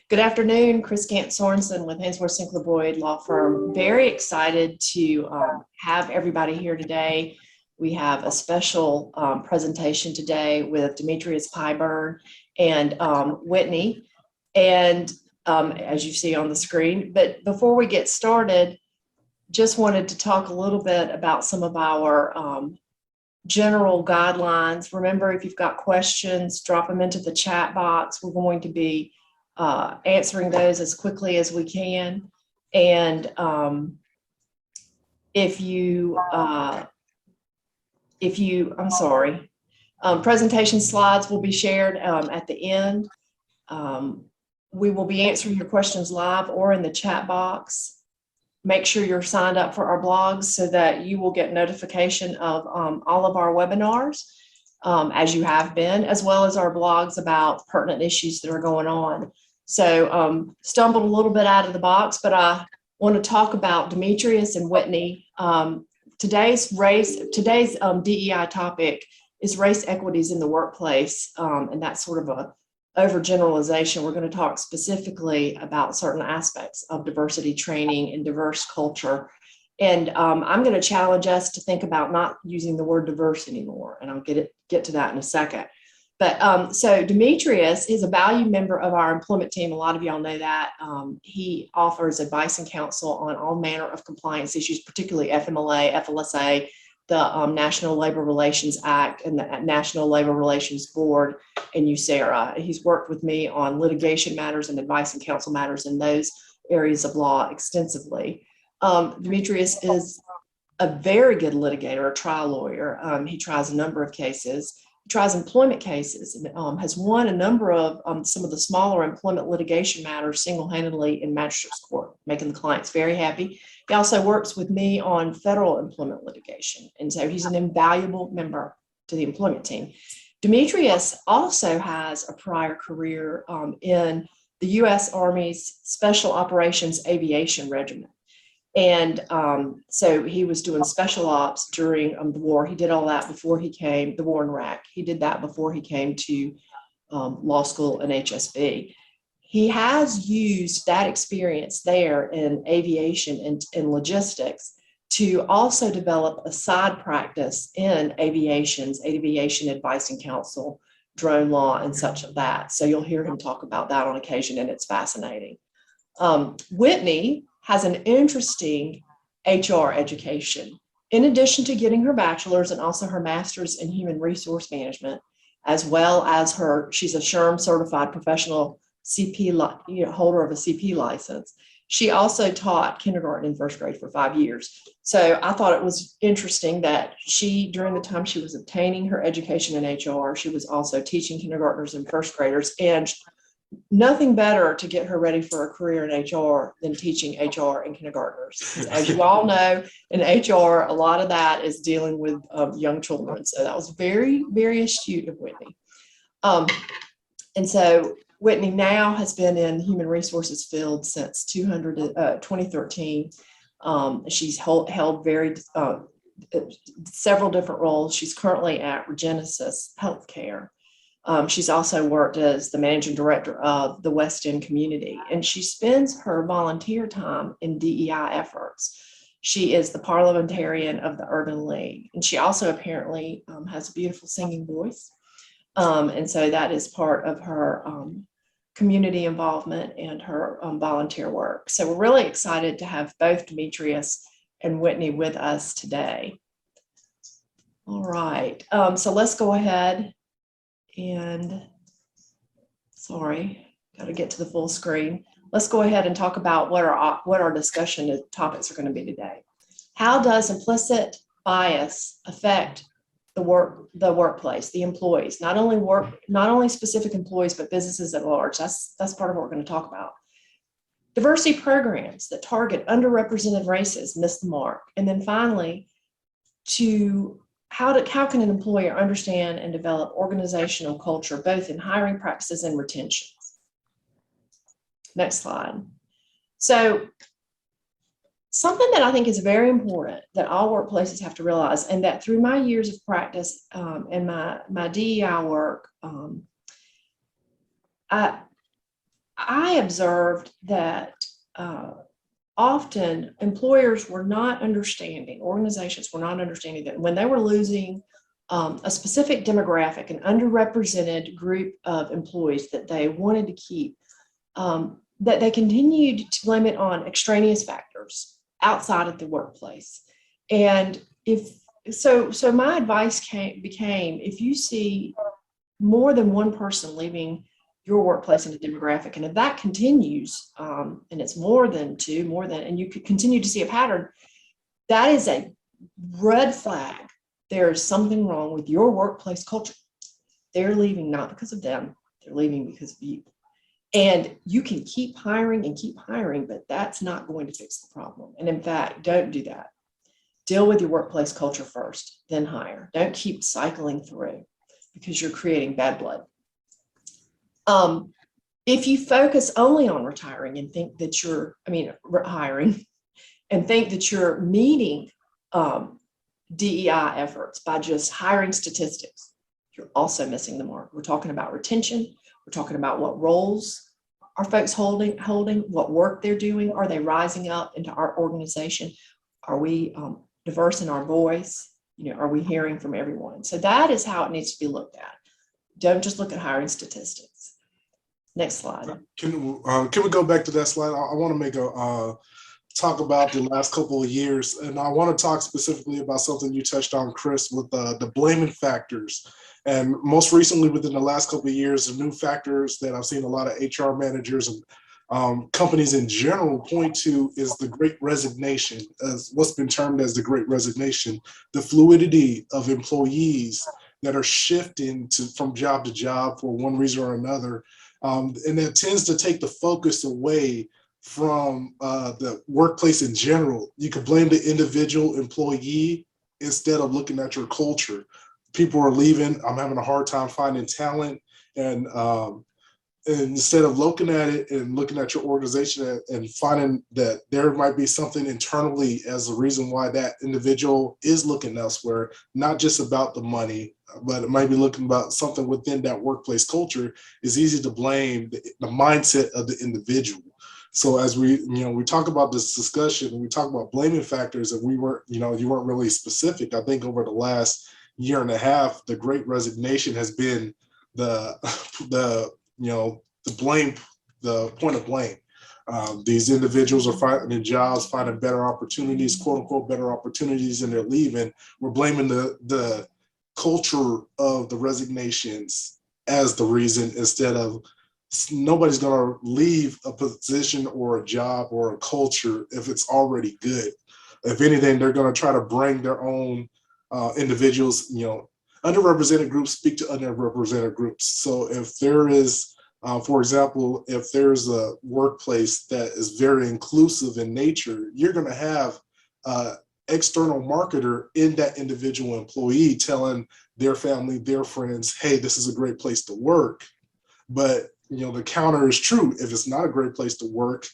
Good afternoon, Chris Gant Sorensen with Hainsworth Sinclair Boyd Law Firm. Very excited to have everybody here today. We have a special presentation today with Demetrius Pyburn and Whitney, and as you see on the screen. But before we get started, just wanted to talk a little bit about some of our general guidelines. Remember, if you've got questions, drop them into the chat box. We're going to be answering those as quickly as we can. And presentation slides will be shared at the end. We will be answering your questions live or in the chat box. Make sure you're signed up for our blogs so that you will get notification of all of our webinars as you have been, as well as our blogs about pertinent issues that are going on. So stumbled a little bit out of the box, but I want to talk about Demetrius and Whitney. Today's DEI topic is race equities in the workplace, and that's sort of a overgeneralization. We're going to talk specifically about certain aspects of diversity training and diverse culture. And I'm going to challenge us to think about not using the word diverse anymore, and I'll get to that in a second. But so Demetrius is a valued member of our employment team. A lot of y'all know that. He offers advice and counsel on all manner of compliance issues, particularly FMLA, FLSA, the National Labor Relations Act, and the National Labor Relations Board, and USERA. He's worked with me on litigation matters and advice and counsel matters in those areas of law extensively. Demetrius is a very good litigator, a trial lawyer. He tries a number of cases. He tries employment cases and has won a number of some of the smaller employment litigation matters single-handedly in magistrate's court, making the clients very happy. He also works with me on federal employment litigation, and so he's an invaluable member to the employment team. Demetrius also has a prior career in the U.S. Army's Special Operations Aviation Regiment. And so he was doing special ops during the war. He did all that before he came, the war in Iraq. He did that before he came to law school and HSB. He has used that experience there in aviation and logistics to also develop a side practice in aviation advice and counsel, drone law, and such of that. So you'll hear him talk about that on occasion, and it's fascinating. Whitney has an interesting HR education. In addition to getting her bachelor's and also her master's in human resource management, as well as she's a SHRM certified professional CP, holder of a CP license. She also taught kindergarten and first grade for 5 years. So I thought it was interesting that during the time she was obtaining her education in HR, she was also teaching kindergartners and first graders, and nothing better to get her ready for a career in HR than teaching HR and kindergartners. As you all know, in HR, a lot of that is dealing with young children. So that was very, very astute of Whitney. And so Whitney now has been in the human resources field since 2013. She's held several different roles. She's currently at Regenesis Healthcare. She's also worked as the managing director of the West End community, and she spends her volunteer time in DEI efforts. She is the parliamentarian of the Urban League, and she also apparently has a beautiful singing voice. And so that is part of her community involvement and her volunteer work. So we're really excited to have both Demetrius and Whitney with us today. All right, so let's go ahead. And sorry, got to get to the full screen. Let's go ahead and talk about what our discussion topics are going to be today. How does implicit bias affect the workplace, the employees, not only specific employees, but businesses at large? That's part of what we're going to talk about. Diversity programs that target underrepresented races miss the mark. And then finally, how can an employer understand and develop organizational culture, both in hiring practices and retention? Next slide. So something that I think is very important that all workplaces have to realize, and that through my years of practice and my DEI work, I observed that often employers were not understanding, organizations were not understanding that when they were losing a specific demographic, an underrepresented group of employees that they wanted to keep, that they continued to blame it on extraneous factors outside of the workplace. And so my advice became, if you see more than one person leaving your workplace in a demographic, and if that continues, and it's more than two, and you could continue to see a pattern, that is a red flag. There is something wrong with your workplace culture. They're leaving not because of them, they're leaving because of you. And you can keep hiring and keep hiring, but that's not going to fix the problem. And in fact, don't do that. Deal with your workplace culture first, then hire. Don't keep cycling through, because you're creating bad blood. If you focus only on retiring and think that hiring, and think that you're meeting DEI efforts by just hiring statistics, you're also missing the mark. We're talking about retention. We're talking about what roles are folks holding, what work they're doing. Are they rising up into our organization? Are we diverse in our voice? Are we hearing from everyone? So that is how it needs to be looked at. Don't just look at hiring statistics. Next slide. Can we go back to that slide? I want to make talk about the last couple of years, and I want to talk specifically about something you touched on, Chris, with the blaming factors. And most recently, within the last couple of years, the new factors that I've seen a lot of HR managers and companies in general point to is the Great Resignation, as what's been termed as the Great Resignation, the fluidity of employees that are shifting from job to job for one reason or another. And that tends to take the focus away from the workplace in general. You could blame the individual employee instead of looking at your culture. People are leaving. I'm having a hard time finding talent. And instead of looking at it and looking at your organization and finding that there might be something internally as the reason why that individual is looking elsewhere, not just about the money, but it might be looking about something within that workplace culture, is easy to blame the mindset of the individual. So as we talk about this discussion and we talk about blaming factors, and you weren't really specific. I think over the last year and a half, the Great Resignation has been the point of blame. These individuals are finding jobs, finding better opportunities, quote unquote, better opportunities, and they're leaving. We're blaming the culture of the resignations as the reason, instead of nobody's going to leave a position or a job or a culture if it's already good. If anything, they're going to try to bring their own individuals. Underrepresented groups speak to underrepresented groups. So if there is, for example, if there's a workplace that is very inclusive in nature, you're going to have external marketer in that individual employee telling their family, their friends, hey, this is a great place to work. But the counter is true. If it's not a great place to work,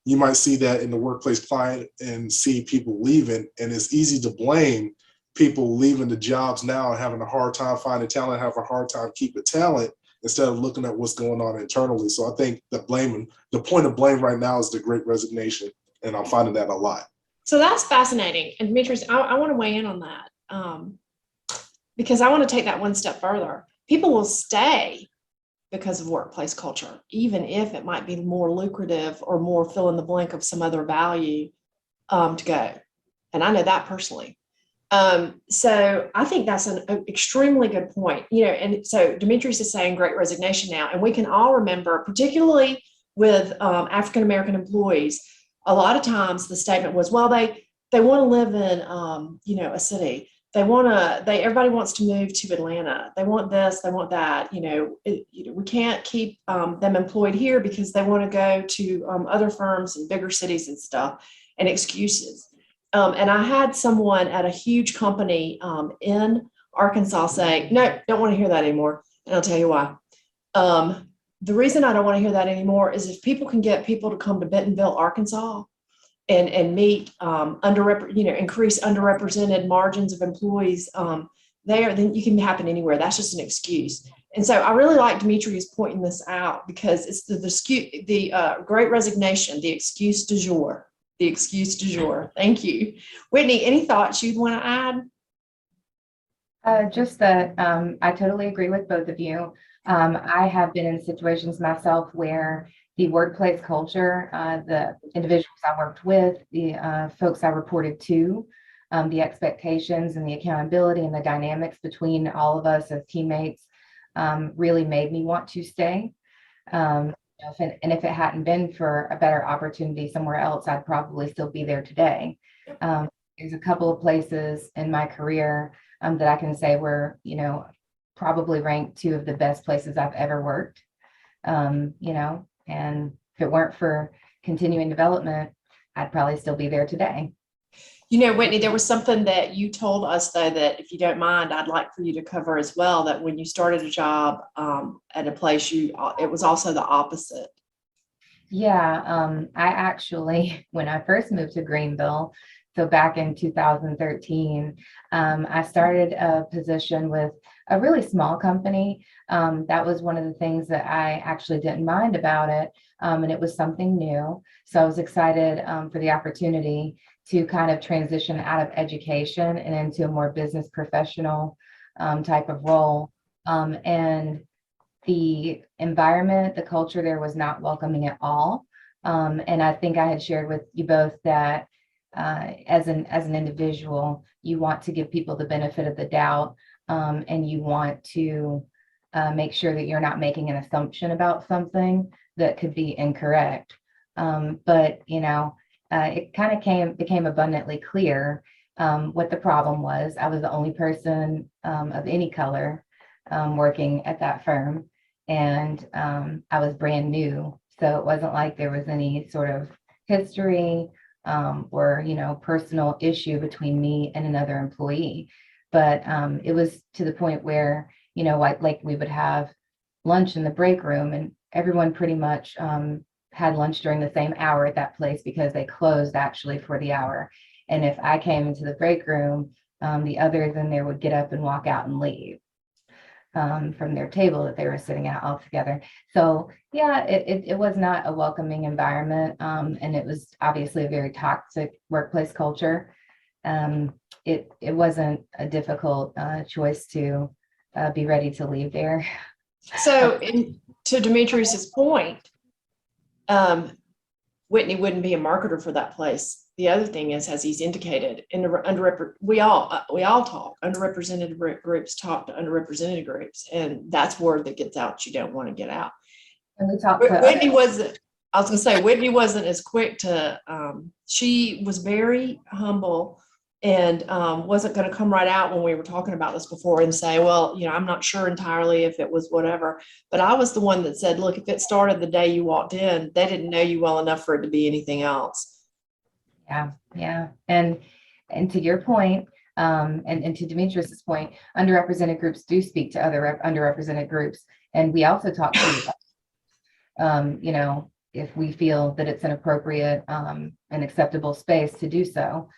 you might see that in the workplace climate and see people leaving. And it's easy to blame people leaving the jobs now and having a hard time finding talent, have a hard time keeping talent, instead of looking at what's going on internally. So I think the point of blame right now is the Great Resignation. And I'm finding that a lot. So that's fascinating. And Demetrius, I want to weigh in on that because I want to take that one step further. People will stay because of workplace culture, even if it might be more lucrative or more fill in the blank of some other value to go. And I know that personally. So I think that's an extremely good point. And so Demetrius is saying Great Resignation now, and we can all remember, particularly with African-American employees, a lot of times the statement was, well, they want to live in, a city. Everybody wants to move to Atlanta. They want this, they want that. We can't keep them employed here because they want to go to other firms in bigger cities and stuff, and excuses. And I had someone at a huge company in Arkansas say, no, don't want to hear that anymore. And I'll tell you why. The reason I don't want to hear that anymore is if people can get people to come to Bentonville, Arkansas, and meet increase underrepresented margins of employees there, then you can happen anywhere. That's just an excuse. And so I really like Demetrius pointing this out because it's the great resignation, the excuse du jour, the excuse du jour. Thank you. Whitney, any thoughts you'd want to add? Just that I totally agree with both of you. I have been in situations myself where the workplace culture, the individuals I worked with, the folks I reported to, the expectations and the accountability and the dynamics between all of us as teammates really made me want to stay. And if it hadn't been for a better opportunity somewhere else, I'd probably still be there today. There's a couple of places in my career that I can say were, probably ranked two of the best places I've ever worked. And if it weren't for continuing development, I'd probably still be there today. Whitney, there was something that you told us, though, that if you don't mind, I'd like for you to cover as well, that when you started a job at a place, it was also the opposite. Yeah, I actually, when I first moved to Greenville, so back in 2013, I started a position with a really small company. That was one of the things that I actually didn't mind about it. And it was something new. So I was excited for the opportunity to kind of transition out of education and into a more business professional type of role. And the environment, the culture there was not welcoming at all. And I think I had shared with you both that as an individual, you want to give people the benefit of the doubt, and you want to make sure that you're not making an assumption about something that could be incorrect. But it kind of became abundantly clear what the problem was. I was the only person of any color working at that firm, and I was brand new, so it wasn't like there was any sort of history or personal issue between me and another employee. But it was to the point where like we would have lunch in the break room, and everyone pretty much had lunch during the same hour at that place because they closed actually for the hour. And if I came into the break room, the others in there would get up and walk out and leave from their table that they were sitting at all together. So yeah, it was not a welcoming environment, and it was obviously a very toxic workplace culture. It wasn't a difficult choice to be ready to leave there. So to Demetrius's point, Whitney wouldn't be a marketer for that place. The other thing is, as he's indicated, we all talk. Underrepresented groups talk to underrepresented groups, and that's word that gets out you don't want to get out. And we talked Whitney wasn't. I was going to say Whitney wasn't as quick to. She was very humble and wasn't going to come right out when we were talking about this before and say, well, I'm not sure entirely if it was whatever. But I was the one that said, look, if it started the day you walked in, they didn't know you well enough for it to be anything else. Yeah. And to your point, and to Demetrius's point, underrepresented groups do speak to other underrepresented groups. And we also talk to, if we feel that it's an appropriate and acceptable space to do so.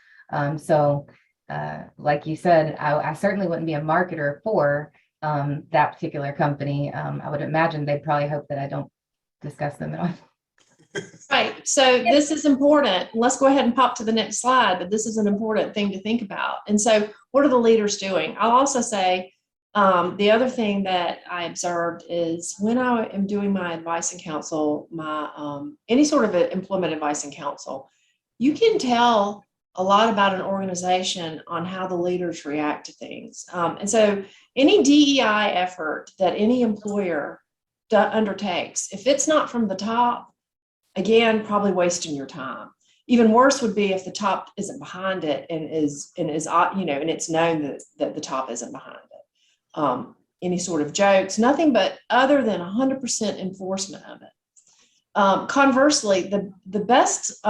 So like you said, I certainly wouldn't be a marketer for that particular company. I would imagine they'd probably hope that I don't discuss them at all. Right. So this is important. Let's go ahead and pop to the next slide, but this is an important thing to think about. And so what are the leaders doing? I'll also say the other thing that I observed is when I am doing my advice and counsel, my any sort of employment advice and counsel, you can tell a lot about an organization on how the leaders react to things. And so any DEI effort that any employer undertakes, if it's not from the top, again, probably wasting your time. Even worse would be if the top isn't behind it and is and it's known that the top isn't behind it. Any sort of jokes, nothing but other than 100% enforcement of it. Conversely, the best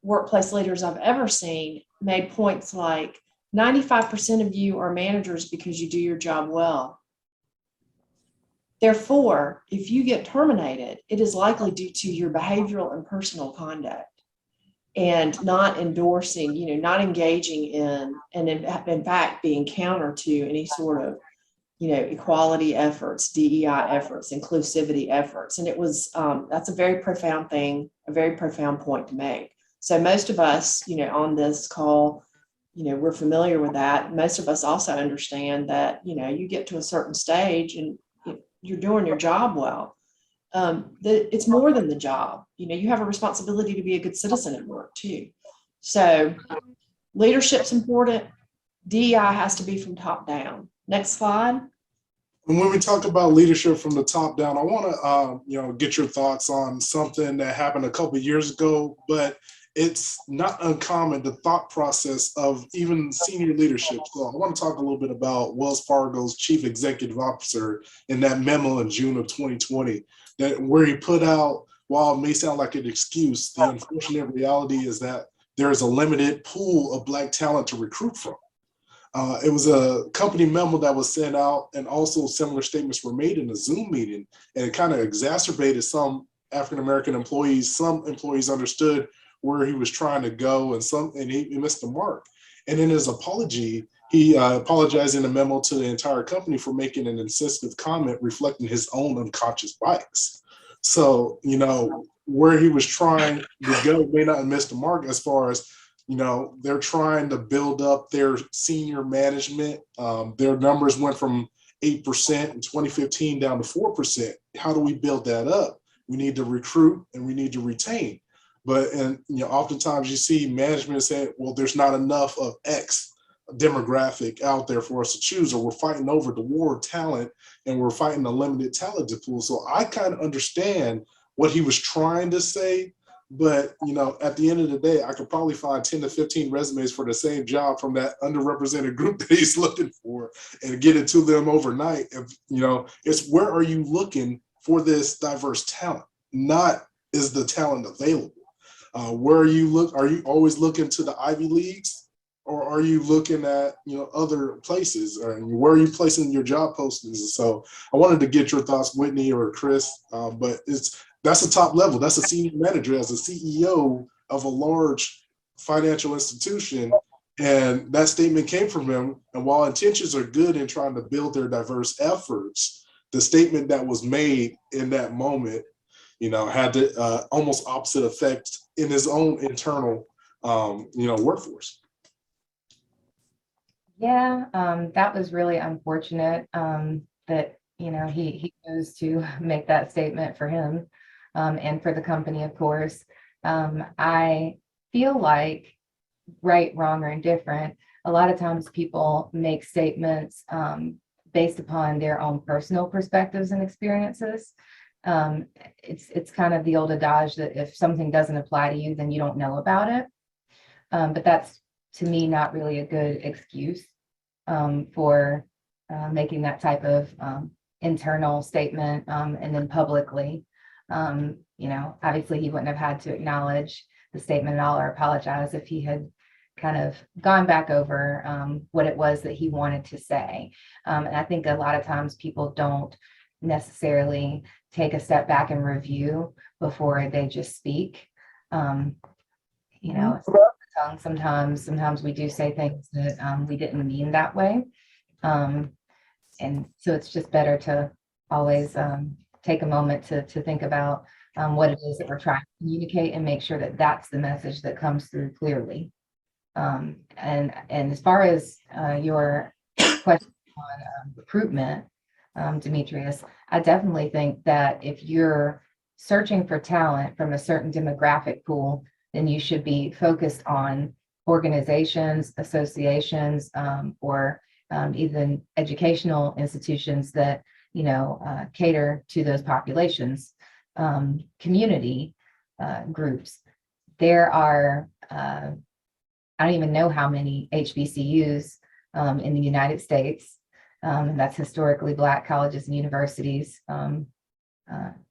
workplace leaders I've ever seen made points like 95% of you are managers because you do your job well. Therefore, if you get terminated, it is likely due to your behavioral and personal conduct. and not endorsing, not engaging in, and in fact, being counter to any sort of, equality efforts, DEI efforts, inclusivity efforts. And it was, that's a very profound thing, a very profound point to make. So most of us, on this call, we're familiar with that. Most of us also understand that, you get to a certain stage and you're doing your job well. It's more than the job. You have a responsibility to be a good citizen at work too. So leadership's important. DEI has to be from top down. Next slide. And when we talk about leadership from the top down, I want to get your thoughts on something that happened a couple of years ago, but it's not uncommon, the thought process of even senior leadership. So I want to talk a little bit about Wells Fargo's chief executive officer in that memo in June of 2020, that where he put out, while it may sound like an excuse, the unfortunate reality is that there is a limited pool of Black talent to recruit from. It was a company memo that was sent out, and also similar statements were made in a Zoom meeting, and it kind of exacerbated some African-American employees. Some employees understood where he was trying to go, and he missed the mark. And in his apology, he apologized in a memo to the entire company for making an insensitive comment reflecting his own unconscious bias. So, where he was trying to go may not have missed the mark, as far as, they're trying to build up their senior management. Their numbers went from 8% in 2015 down to 4%. How do we build that up? We need to recruit and we need to retain. But oftentimes you see management say, well, there's not enough of X demographic out there for us to choose, or we're fighting over the war of talent and we're fighting a limited talent pool. So I kind of understand what he was trying to say, but at the end of the day, I could probably find 10 to 15 resumes for the same job from that underrepresented group that he's looking for and get it to them overnight. If, it's where are you looking for this diverse talent? Not is the talent available? Where are you always looking to the Ivy Leagues, or are you looking at other places, or where are you placing your job postings? So I wanted to get your thoughts, Whitney or Chris, but that's a top level. That's a senior manager as a CEO of a large financial institution, and that statement came from him. And while intentions are good in trying to build their diverse efforts, the statement that was made in that moment had the almost opposite effect in his own internal, workforce. Yeah, that was really unfortunate that, he chose to make that statement for him and for the company, of course. I feel like, right, wrong, or indifferent, a lot of times people make statements based upon their own personal perspectives and experiences. It's kind of the old adage that if something doesn't apply to you, then you don't know about it. But that's, to me, not really a good excuse for making that type of internal statement and then publicly. Obviously he wouldn't have had to acknowledge the statement at all or apologize if he had kind of gone back over what it was that he wanted to say. And I think a lot of times people don't necessarily take a step back and review before they just speak. Sometimes we do say things that we didn't mean that way. And so it's just better to always take a moment to think about what it is that we're trying to communicate and make sure that that's the message that comes through clearly. And as far as your question on recruitment, Demetrius, I definitely think that if you're searching for talent from a certain demographic pool, then you should be focused on organizations, associations, or even educational institutions that cater to those populations, community groups. There are, I don't even know how many HBCUs in the United States, and that's historically Black colleges and universities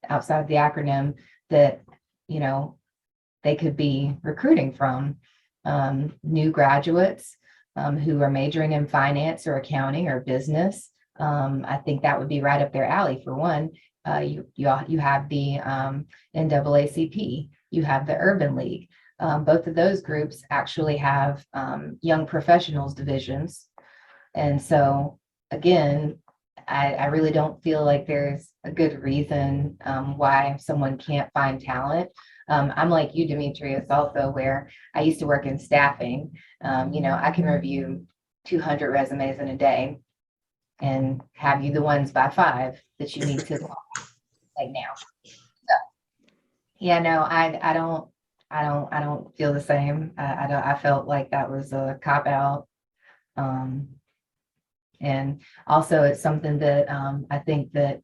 outside of the acronym that, they could be recruiting from. New graduates who are majoring in finance or accounting or business. I think that would be right up their alley. For one, you have the NAACP, you have the Urban League. Both of those groups actually have young professionals divisions. And so, again, I really don't feel like there's a good reason why someone can't find talent. I'm like you, Demetrius, also, where I used to work in staffing. I can review 200 resumes in a day and have you the ones by 5 that you need to like now. So, yeah, no, I don't feel the same. I felt like that was a cop out. And also it's something that I think that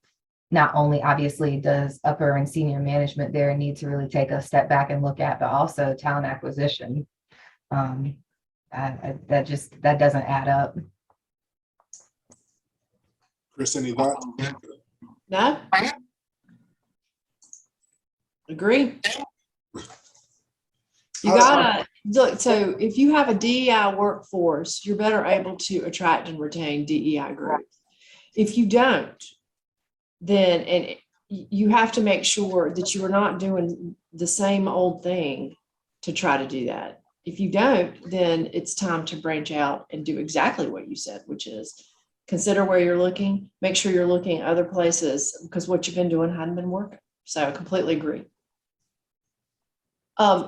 not only obviously does upper and senior management there need to really take a step back and look at, but also talent acquisition. That doesn't add up. Chris, any thoughts? No? Agree. You gotta look, so if you have a DEI workforce, you're better able to attract and retain DEI groups. If you don't, then and you have to make sure that you are not doing the same old thing to try to do that. If you don't, then it's time to branch out and do exactly what you said, which is consider where you're looking, make sure you're looking at other places because what you've been doing hadn't been working. So I completely agree.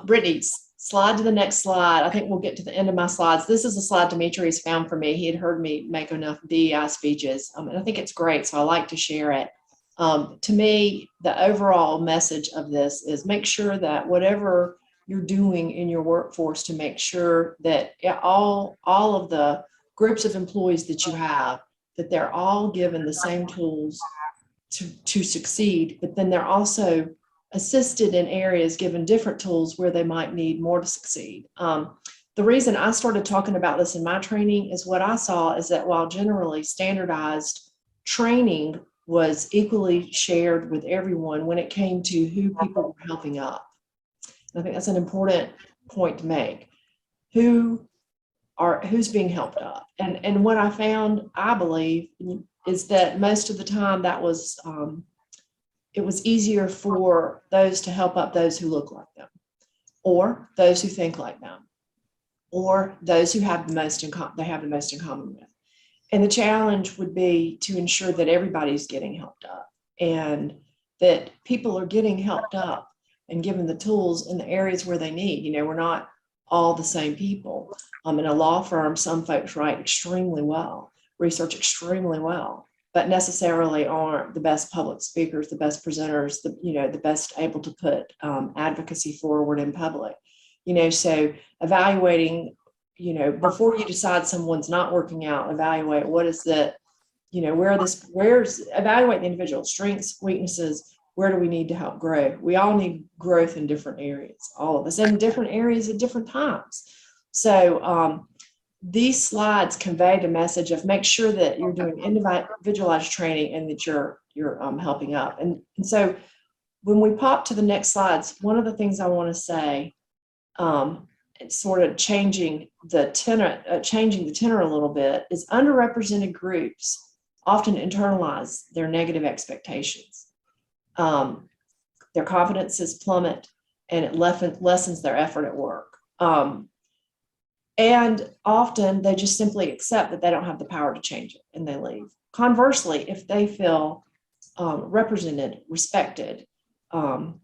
Brittany, slide to the next slide. I think we'll get to the end of my slides. This is a slide Demetrius found for me. He had heard me make enough DEI speeches, and I think it's great, so I like to share it. To me, the overall message of this is make sure that whatever you're doing in your workforce to make sure that all of the groups of employees that you have, that they're all given the same tools to succeed, but then they're also assisted in areas, given different tools where they might need more to succeed. The reason I started talking about this in my training is what I saw is that while generally standardized training was equally shared with everyone when it came to who people were helping up. I think that's an important point to make. Who's being helped up? And what I found, I believe, is that most of the time that was it was easier for those to help up those who look like them, or those who think like them, or those who have the most in common with. And the challenge would be to ensure that everybody's getting helped up and that people are getting helped up and given the tools in the areas where they need. We're not all the same people. In a law firm, some folks write extremely well, research extremely well, but necessarily aren't the best public speakers, the best presenters, the best able to put advocacy forward in public. So evaluating, before you decide someone's not working out, evaluate what is that, evaluate the individual strengths, weaknesses, where do we need to help grow? We all need growth in different areas, all of us, in different areas at different times. So these slides convey the message of make sure that you're doing individualized training and that you're helping up. And so when we pop to the next slides, one of the things I want to say, it's sort of changing the tenor a little bit, is underrepresented groups often internalize their negative expectations. Their confidences plummet, and it lessens their effort at work. And often they just simply accept that they don't have the power to change it and they leave. Conversely, if they feel represented, respected, and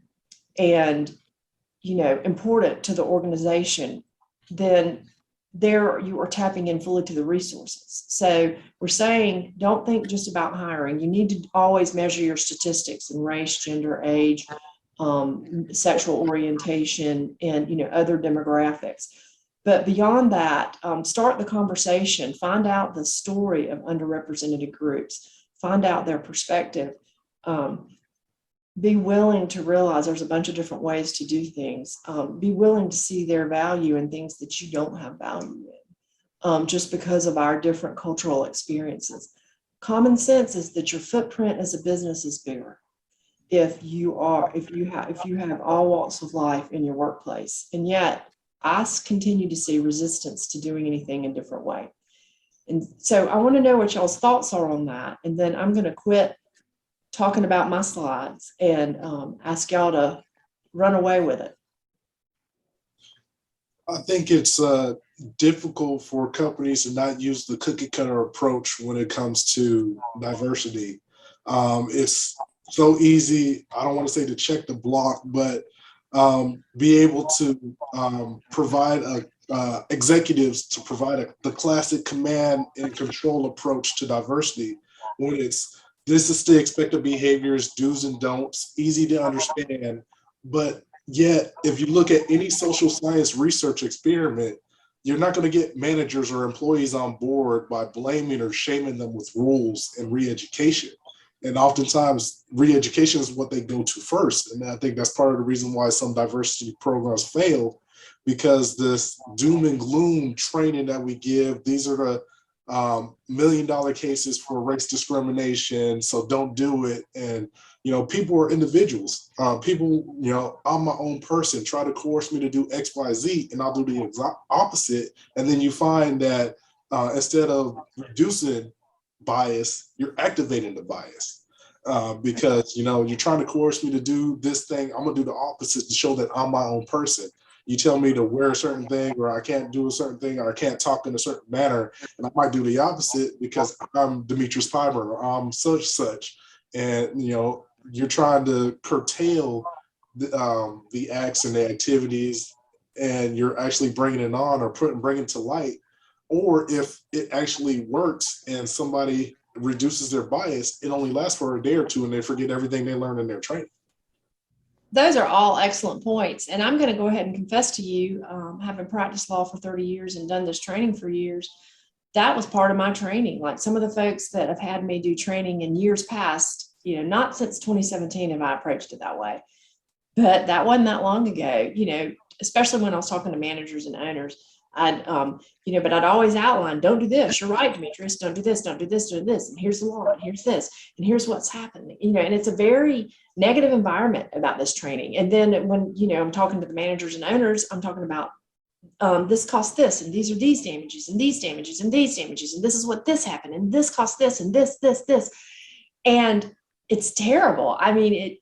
important to the organization, then you are tapping in fully to the resources. So we're saying, don't think just about hiring. You need to always measure your statistics in race, gender, age, sexual orientation, and other demographics. But beyond that, start the conversation, find out the story of underrepresented groups, find out their perspective, be willing to realize there's a bunch of different ways to do things, be willing to see their value in things that you don't have value in, just because of our different cultural experiences. Common sense is that your footprint as a business is bigger if you have all walks of life in your workplace, and yet I continue to see resistance to doing anything in a different way. And so I want to know what y'all's thoughts are on that. And then I'm going to quit talking about my slides and ask y'all to run away with it. I think it's difficult for companies to not use the cookie cutter approach when it comes to diversity. It's so easy. I don't want to say to check the block, but be able to provide executives to provide the classic command and control approach to diversity when it's this is the expected behaviors, do's and don'ts, easy to understand, but yet, if you look at any social science research experiment, you're not going to get managers or employees on board by blaming or shaming them with rules and re-education. And oftentimes, re-education is what they go to first. And I think that's part of the reason why some diversity programs fail, because this doom and gloom training that we give, these are the $1 million cases for race discrimination, so don't do it. And people are individuals. People, I'm my own person. Try to coerce me to do X, Y, Z, and I'll do the exact opposite. And then you find that instead of reducing bias, you're activating the bias because you're trying to coerce me to do this thing. I'm gonna do the opposite to show that I'm my own person. You tell me to wear a certain thing, or I can't do a certain thing, or I can't talk in a certain manner, and I might do the opposite because I'm Demetrius Pimer, or I'm such. And you're trying to curtail the acts and the activities, and you're actually bringing it on or bringing it to light. Or if it actually works and somebody reduces their bias, it only lasts for a day or two, and they forget everything they learned in their training. Those are all excellent points. And I'm going to go ahead and confess to you, having practiced law for 30 years and done this training for years, that was part of my training. Like some of the folks that have had me do training in years past, not since 2017 have I approached it that way. But that wasn't that long ago, especially when I was talking to managers and owners. But I'd always outline, don't do this. You're right, Demetrius, don't do this, don't do this, do this. And here's the law, and here's this, and here's what's happening, and it's a very negative environment about this training. And then when, I'm talking to the managers and owners, I'm talking about this costs this, and these are these damages, and these damages, and these damages, and this is what this happened, and this costs this, and this. And it's terrible. I mean,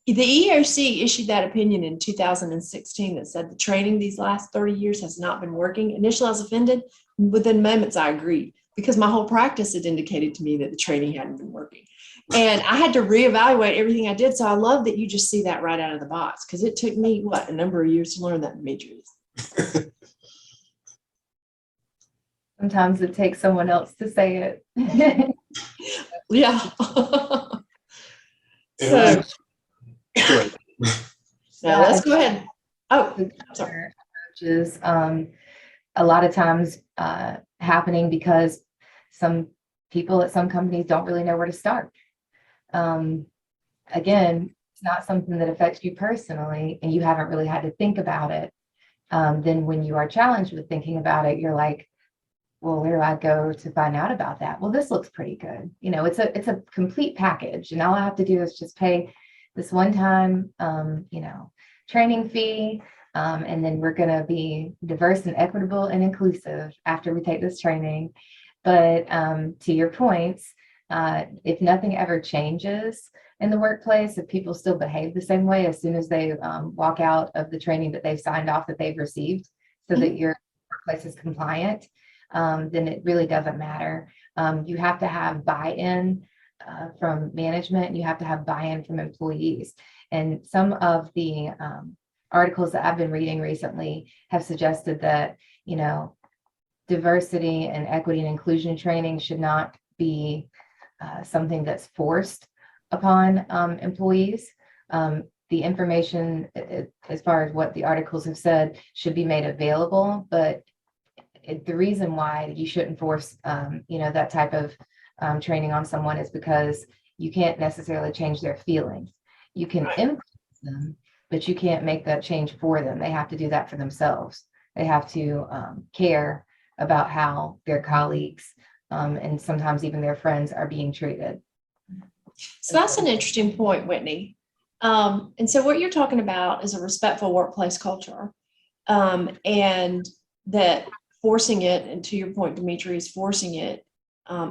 the EEOC issued that opinion in 2016 that said the training these last 30 years has not been working. Initially, I was offended. Within moments, I agreed, because my whole practice had indicated to me that the training hadn't been working. And I had to reevaluate everything I did. So I love that you just see that right out of the box, because it took me, a number of years to learn that, Demetrius. Sometimes it takes someone else to say it. Yeah. So now let's go ahead. Oh, sorry. Approaches, a lot of times happening because some people at some companies don't really know where to start. Again, it's not something that affects you personally, and you haven't really had to think about it. Then when you are challenged with thinking about it, you're like, well, where do I go to find out about that? Well, this looks pretty good. It's a complete package, and all I have to do is just pay this one time, training fee. And then we're going to be diverse and equitable and inclusive after we take this training. But to your points, if nothing ever changes in the workplace, if people still behave the same way as soon as they walk out of the training that they've signed off that they've received, so that your workplace is compliant, then it really doesn't matter. You have to have buy-in from management. You have to have buy-in from employees. And some of the articles that I've been reading recently have suggested that, diversity and equity and inclusion training should not be something that's forced upon employees. The information, as far as what the articles have said, should be made available, but the reason why you shouldn't force, that type of training on someone is because you can't necessarily change their feelings. You can influence them, but you can't make that change for them. They have to do that for themselves. They have to care about how their colleagues and sometimes even their friends are being treated. So that's an interesting point, Whitney. And so what you're talking about is a respectful workplace culture, and that forcing it, and to your point, Demetrius, forcing it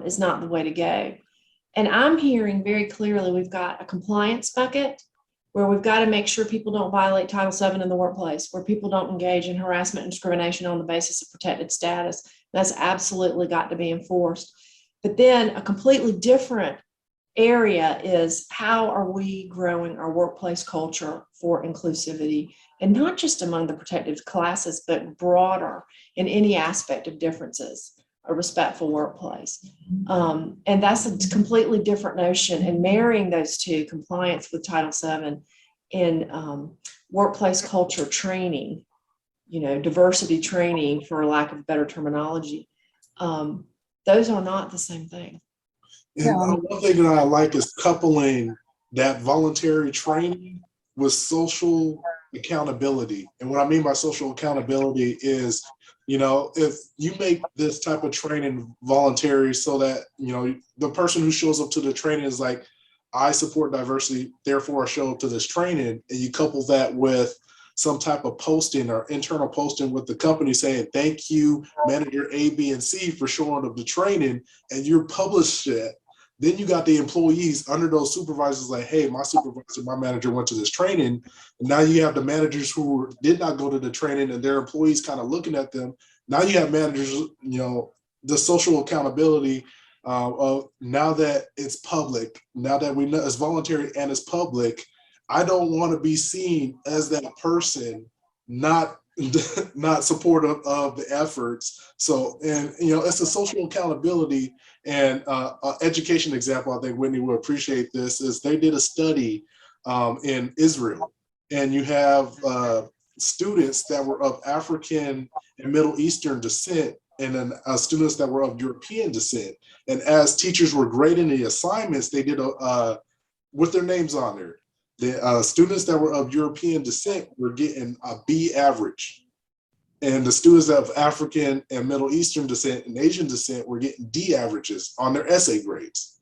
is not the way to go. And I'm hearing very clearly we've got a compliance bucket where we've got to make sure people don't violate Title VII in the workplace, where people don't engage in harassment and discrimination on the basis of protected status. That's absolutely got to be enforced. But then a completely different area is how are we growing our workplace culture for inclusivity, and not just among the protected classes, but broader in any aspect of differences, a respectful workplace. And that's a completely different notion, and marrying those two, compliance with Title VII in workplace culture training, diversity training, for lack of better terminology, those are not the same thing. And one thing that I like is coupling that voluntary training with social accountability. And what I mean by social accountability is, if you make this type of training voluntary so that, the person who shows up to the training is like, I support diversity, therefore I show up to this training, and you couple that with some type of posting or internal posting with the company saying, thank you, manager A, B, and C for showing up the training, and you publish it. Then you got the employees under those supervisors like, hey, my supervisor, my manager went to this training. And now you have the managers who did not go to the training and their employees kind of looking at them. Now you have managers, the social accountability of now that it's public, now that we know it's voluntary and it's public, I don't want to be seen as that person not supportive of the efforts. So, and it's a social accountability. And education example, I think Whitney will appreciate this, is they did a study in Israel, and you have students that were of African and Middle Eastern descent, and then students that were of European descent. And as teachers were grading the assignments, they did with their names on there. The students that were of European descent were getting a B average. And the students of African and Middle Eastern descent and Asian descent were getting D averages on their essay grades.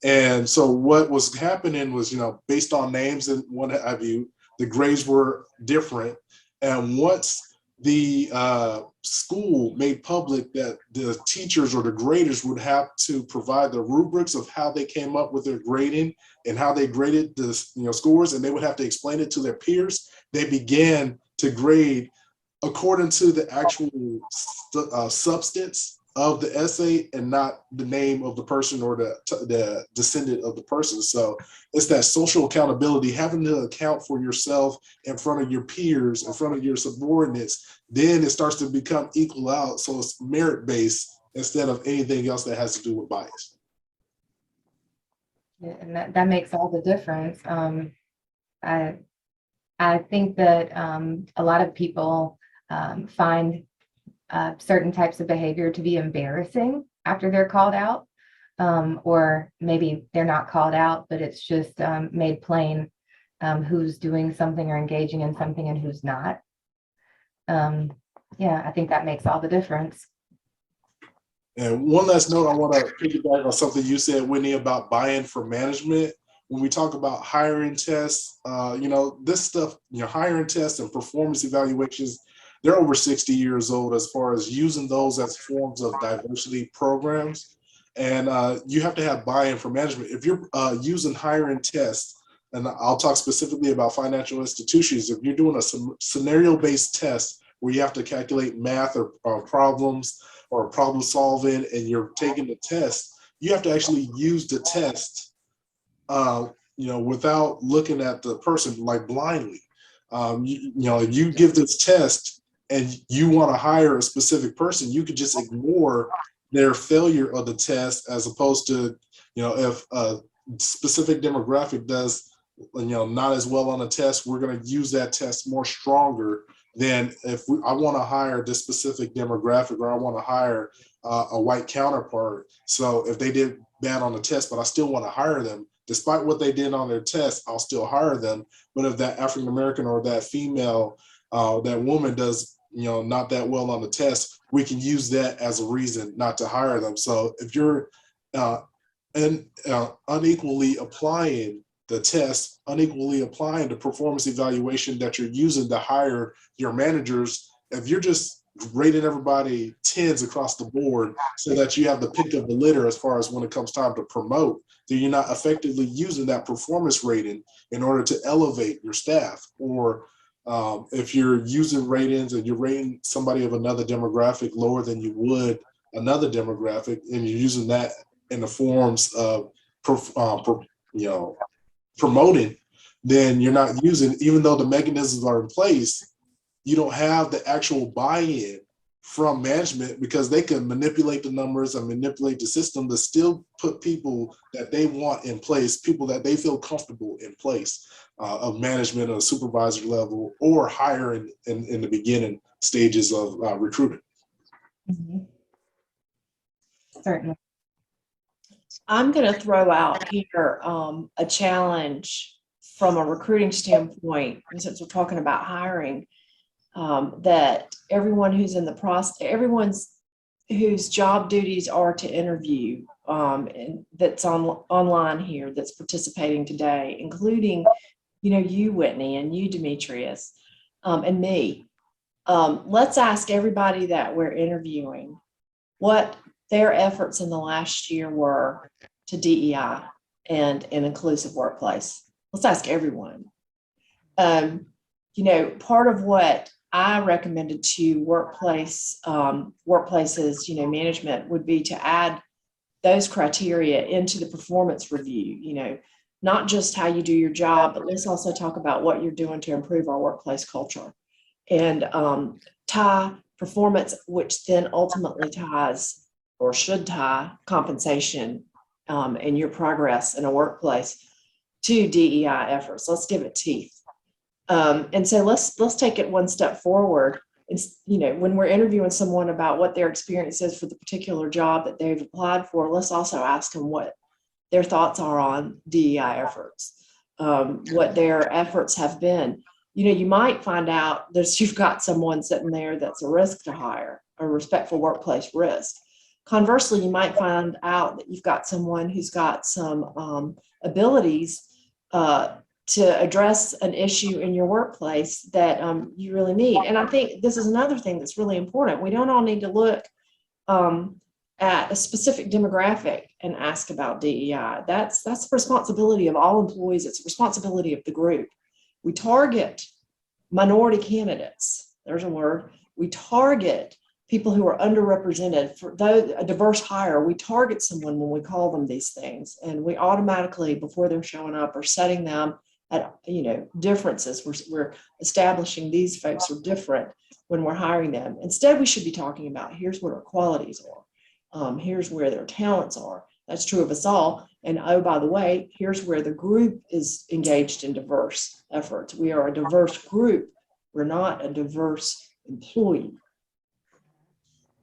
And so what was happening was, based on names and what have you, the grades were different. And once the school made public that the teachers or the graders would have to provide the rubrics of how they came up with their grading and how they graded the scores, and they would have to explain it to their peers, they began to grade according to the actual substance of the essay and not the name of the person or the descendant of the person. So it's that social accountability, having to account for yourself in front of your peers, in front of your subordinates. Then it starts to become equal out. So it's merit-based instead of anything else that has to do with bias. Yeah, and that makes all the difference. I think that a lot of people find certain types of behavior to be embarrassing after they're called out, or maybe they're not called out, but it's just made plain who's doing something or engaging in something and who's not. Yeah, I think that makes all the difference. And one last note, I want to piggyback on something you said, Whitney, about buy-in for management. When we talk about hiring tests, this stuff, hiring tests and performance evaluations, they're over 60 years old as far as using those as forms of diversity programs. And you have to have buy-in for management. If you're using hiring tests, and I'll talk specifically about financial institutions, if you're doing a scenario-based test where you have to calculate math or problems or problem solving, and you're taking the test, you have to actually use the test, without looking at the person like blindly. You give this test and you want to hire a specific person, you could just ignore their failure of the test, as opposed to, if a specific demographic does, not as well on a test, we're going to use that test more stronger than if I want to hire this specific demographic, or I want to hire a white counterpart. So if they did bad on the test, but I still want to hire them, despite what they did on their test, I'll still hire them. But if that African American or that female, that woman does, not that well on the test, we can use that as a reason not to hire them. So if you're unequally applying the test, unequally applying the performance evaluation that you're using to hire your managers, if you're just rating everybody 10s across the board so that you have the pick of the litter as far as when it comes time to promote, then you're not effectively using that performance rating in order to elevate your staff. Or if you're using ratings and you're rating somebody of another demographic lower than you would another demographic, and you're using that in the forms of promoting, then you're not using, even though the mechanisms are in place, you don't have the actual buy-in from management, because they can manipulate the numbers and manipulate the system to still put people that they want in place, people that they feel comfortable in place of management at a supervisor level or higher in the beginning stages of recruiting. Mhm. Certainly. I'm going to throw out here a challenge from a recruiting standpoint, and since we're talking about hiring, that everyone who's in the process, everyone's whose job duties are to interview, and that's online here, that's participating today, including, you, Whitney, and you, Demetrius, and me. Let's ask everybody that we're interviewing what their efforts in the last year were to DEI and an inclusive workplace. Let's ask everyone. Part of what I recommended to workplaces, management would be to add those criteria into the performance review, not just how you do your job, but let's also talk about what you're doing to improve our workplace culture, and tie performance, which then ultimately ties or should tie compensation and your progress in a workplace to DEI efforts. Let's give it teeth. And so let's take it one step forward. It's, when we're interviewing someone about what their experience is for the particular job that they've applied for, let's also ask them what their thoughts are on DEI efforts, what their efforts have been. You might find out that you've got someone sitting there that's a risk to hire, a respectful workplace risk. Conversely, you might find out that you've got someone who's got some abilities to address an issue in your workplace that you really need. And I think this is another thing that's really important. We don't all need to look at a specific demographic and ask about DEI. That's the responsibility of all employees. It's the responsibility of the group. We target minority candidates. There's a word. We target people who are underrepresented. For a diverse hire, we target someone when we call them these things, and we automatically, before they're showing up, are setting them at differences. We're establishing these folks are different when we're hiring them. Instead, we should be talking about here's what our qualities are. Here's where their talents are. That's true of us all. And oh, by the way, here's where the group is engaged in diverse efforts. We are a diverse group. We're not a diverse employee.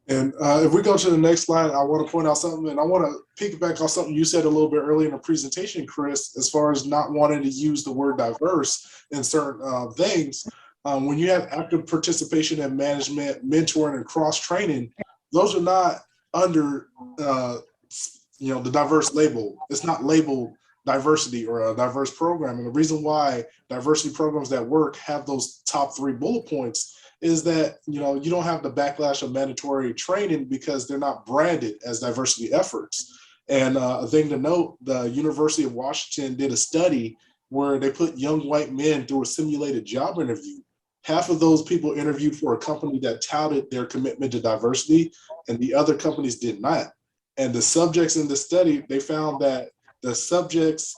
And if we go to the next slide, I want to point out something, and I want to piggyback on something you said a little bit earlier in the presentation, Chris, as far as not wanting to use the word diverse in certain things. When you have active participation in management, mentoring, and cross-training, those are not under the diverse label. It's not labeled diversity or a diverse program. And the reason why diversity programs that work have those top 3 bullet points is that you don't have the backlash of mandatory training because they're not branded as diversity efforts. And a thing to note, the University of Washington did a study where they put young white men through a simulated job interview. Half of those people interviewed for a company that touted their commitment to diversity, and the other companies did not. And the subjects in the study, they found that the subjects,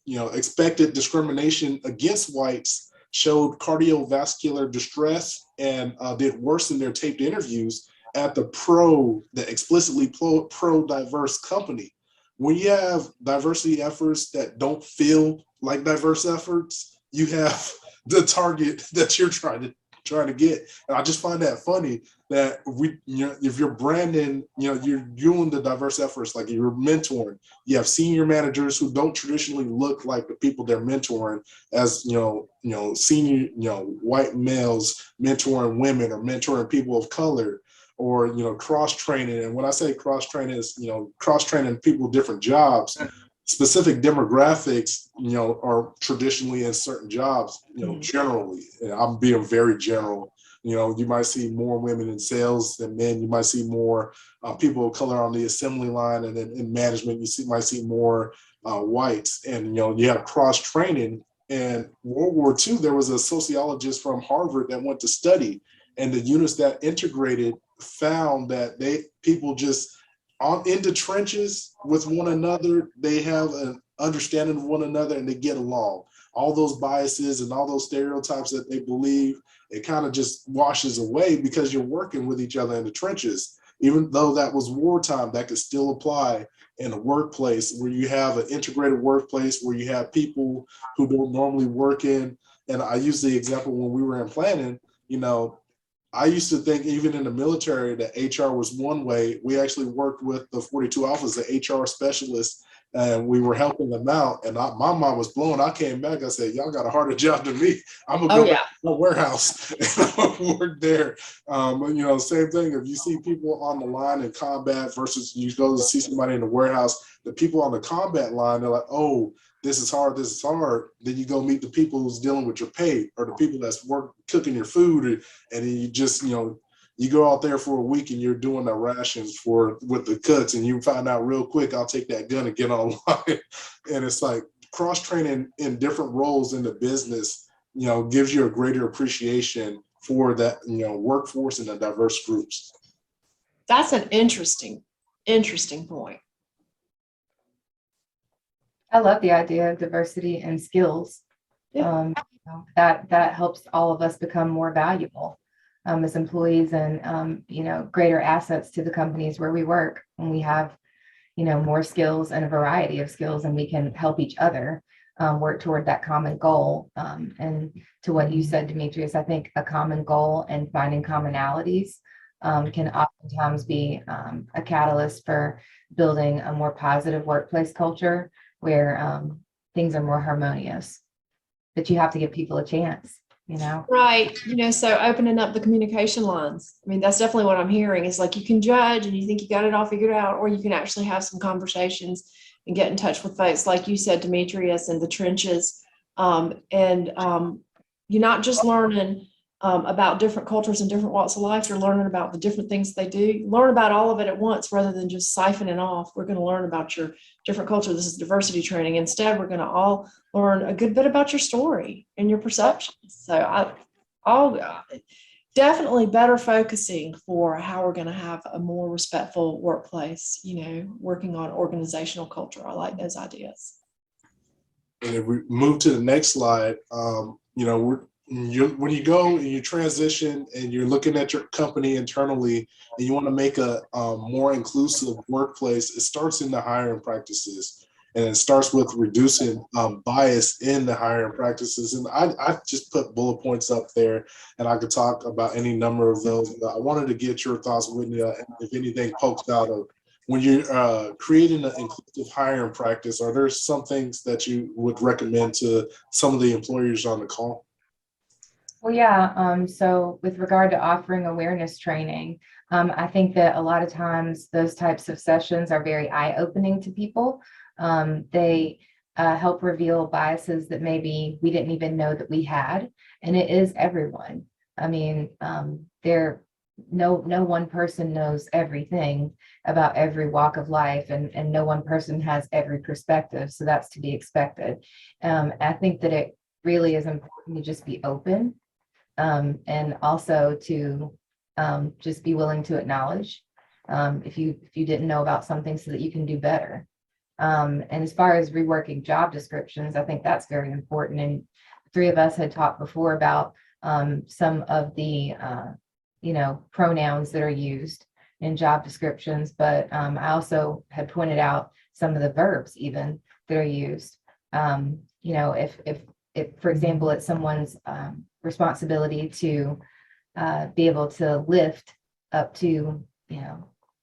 expected discrimination against whites showed cardiovascular distress and did worse in their taped interviews at the explicitly pro-diverse company. When you have diversity efforts that don't feel like diverse efforts, you have the target that you're trying to get. And I just find that funny that if you're branding, you're doing the diverse efforts, like you're mentoring, you have senior managers who don't traditionally look like the people they're mentoring as, senior, white males mentoring women or mentoring people of color, or, cross-training. And when I say cross-training, is, cross-training people with different jobs. Specific demographics, are traditionally in certain jobs, generally, and I'm being very general, You might see more women in sales than men. You might see more people of color on the assembly line, and then in management, might see more whites. And you have cross training. And World War II, there was a sociologist from Harvard that went to study, and the units that integrated found that people just in the trenches with one another, they have an understanding of one another and they get along. All those biases and all those stereotypes that they believe, it kind of just washes away because you're working with each other in the trenches. Even though that was wartime, that could still apply in a workplace where you have an integrated workplace where you have people who don't normally work in. And I use the example when we were in planning, I used to think even in the military that HR was one way. We actually worked with the 42 Alphas, the HR specialists, and we were helping them out. And my mind was blown. I came back. I said, "Y'all got a harder job than me. I'm gonna go back to the warehouse and work there." Same thing. If you see people on the line in combat versus you go to see somebody in the warehouse, the people on the combat line, they're like, "Oh, this is hard, this is hard." Then you go meet the people who's dealing with your pay or the people that's cooking your food, and then you just, you go out there for a week and you're doing the rations with the cooks, and you find out real quick, I'll take that gun and get online. And it's like cross training in different roles in the business, gives you a greater appreciation for that, workforce and the diverse groups. That's an interesting point. I love the idea of diversity and skills. Yeah. That helps all of us become more valuable as employees, and greater assets to the companies where we work when we have more skills and a variety of skills, and we can help each other work toward that common goal. And to what you said, Demetrius, I think a common goal and finding commonalities can oftentimes be a catalyst for building a more positive workplace culture where things are more harmonious. But you have to give people a chance, Right. So opening up the communication lines. I mean, that's definitely what I'm hearing is like you can judge and you think you got it all figured out, or you can actually have some conversations and get in touch with folks, like you said, Demetrius, in the trenches. You're not just learning about different cultures and different walks of life. You're learning about the different things they do. Learn about all of it at once rather than just siphoning off. We're going to learn about your different culture. This is diversity training. Instead, we're going to all learn a good bit about your story and your perceptions. So I'll definitely better focusing for how we're going to have a more respectful workplace, working on organizational culture. I like those ideas. And if we move to the next slide, when you go and you transition and you're looking at your company internally and you want to make a more inclusive workplace, it starts in the hiring practices, and it starts with reducing bias in the hiring practices. And I just put bullet points up there, and I could talk about any number of those. I wanted to get your thoughts, Whitney, if anything pokes out of when you're creating an inclusive hiring practice. Are there some things that you would recommend to some of the employers on the call? Well, yeah. So with regard to offering awareness training, I think that a lot of times those types of sessions are very eye-opening to people. They help reveal biases that maybe we didn't even know that we had, and it is everyone. I mean, no one person knows everything about every walk of life, and no one person has every perspective. So that's to be expected. I think that it really is important to just be open. And also to just be willing to acknowledge if you didn't know about something, so that you can do better. And as far as reworking job descriptions, I think that's very important. And three of us had talked before about some of the pronouns that are used in job descriptions, but I also had pointed out some of the verbs even that are used. If, for example, it's someone's responsibility to be able to lift up to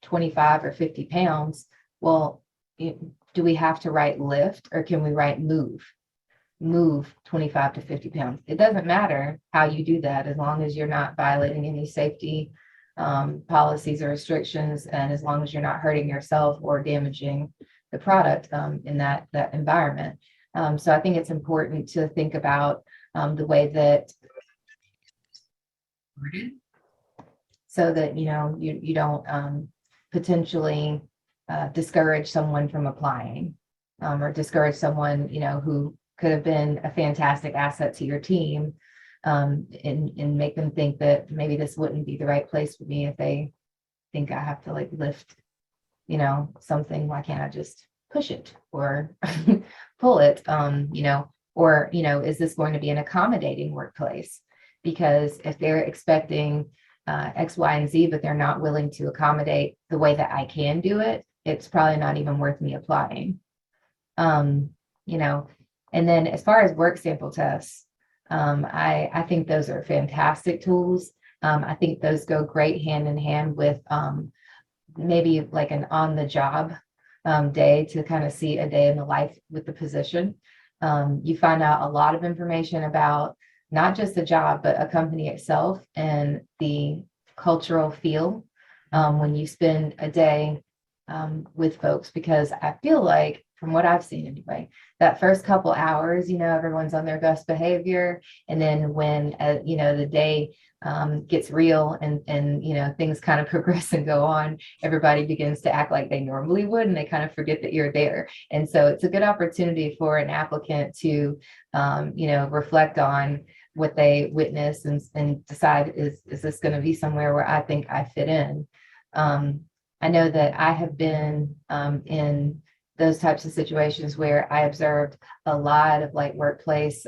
25 or 50 pounds, well, do we have to write lift, or can we write move 25 to 50 pounds? It doesn't matter how you do that, as long as you're not violating any safety policies or restrictions, and as long as you're not hurting yourself or damaging the product in that environment. So I think it's important to think about the way that worded so that, you don't potentially discourage someone from applying, or discourage someone, who could have been a fantastic asset to your team, and make them think that maybe this wouldn't be the right place for me if they think I have to like lift, something. Why can't I just push it or pull it? Or, is this going to be an accommodating workplace? Because if they're expecting X, Y, and Z, but they're not willing to accommodate the way that I can do it, it's probably not even worth me applying. And then as far as work sample tests, I think those are fantastic tools. I think those go great hand in hand with maybe like an on the job day to kind of see a day in the life with the position. You find out a lot of information about not just the job, but a company itself and the cultural feel when you spend a day with folks, because I feel like, from what I've seen anyway, that first couple hours, everyone's on their best behavior. And then when, the day gets real and things kind of progress and go on, everybody begins to act like they normally would, and they kind of forget that you're there. And so it's a good opportunity for an applicant to, reflect on what they witness and decide, is this going to be somewhere where I think I fit in? I know that I have been in those types of situations where I observed a lot of like workplace,